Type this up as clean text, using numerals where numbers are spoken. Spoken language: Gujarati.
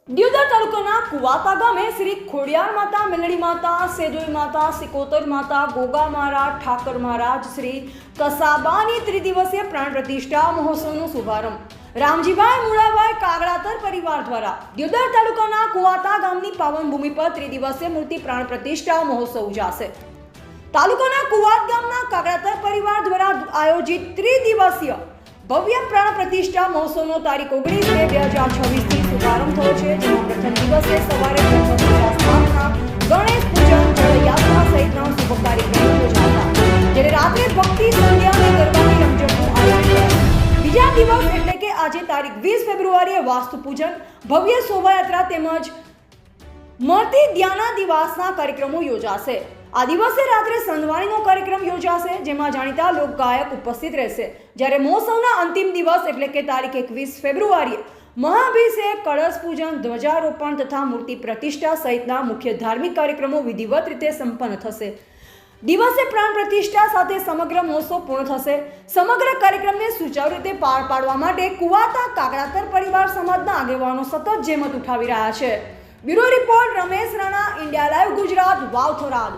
દિયોદર તાલુકાના કુવાતા ગામે શ્રી ખોડિયાર માતા, મેલડી માતા, સેજોઈ માતા, સિકોતર માતા, ગોગા મહારાજ, ઠાકર મહારાજ, શ્રી કસાબાની ત્રિદિવસીય પ્રાણ પ્રતિષ્ઠા મહોત્સવનો શુભારંભ રામજીભાઈ મુળાભાઈ કાગડાતર પરિવાર દ્વારા દિયોદર તાલુકાના કુવાતા ગામની પાવન ભૂમિ પર ત્રિદિવસીય મૂર્તિ પ્રાણ પ્રતિષ્ઠા મહોત્સવ ઉજાશે। તાલુકાના કુવાત ગામના કાગડાતર પરિવાર દ્વારા આયોજિત ત્રિદિવસીય ભવ્ય પ્રાણ પ્રતિષ્ઠા મહોત્સવનો તારીખ 19 મે 2026 થી શુભારંભ થયો છે, જેમાં પ્રથમ દિવસે સવારે ગણેશ પૂજન, જળયાત્રા સહિતના શુભ કાર્યક્રમો યોજાયા, જ્યારે રાત્રે ભક્તિ સંધ્યા અને ગરબાની રમઝટનું આયોજન કરાયું। બીજા દિવસ એટલે કે આજે તારીખ 20 ફેબ્રુઆરીએ વાસ્તુ પૂજન, ભવ્ય શોભાયાત્રા તેમજ મળતી ધ્યાના દિવાસના કાર્યક્રમો યોજાશે। આ દિવસે રાત્રે સંધવાણીનો કાર્યક્રમ યોજાશે, જેમાં જાણીતા લોક ગાયક ઉપસ્થિત રહેશે, જ્યારે મહોત્સવના અંતિમ દિવસ એટલે કે તારીખ 21 ફેબ્રુઆરીએ મહાઅભિષેક, કળશ પૂજન, ધ્વજારોપણ તથા મૂર્તિ પ્રતિષ્ઠા સહિતના મુખ્ય ધાર્મિક કાર્યક્રમો વિધિવત રીતે સંપન્ન થશે। દિવસે પ્રાણ પ્રતિષ્ઠા સાથે સમગ્ર મહોત્સવ પૂર્ણ થશે। સમગ્ર કાર્યક્રમને સુચારુ રીતે પાર પાડવા માટે કુવાતા કાગડાતર પરિવાર સમાજના આગેવાનો સતત જહેમત ઉઠાવી રહ્યા છે। Bureau report Ramesh Rana, India live Gujarat, Vav Tharad.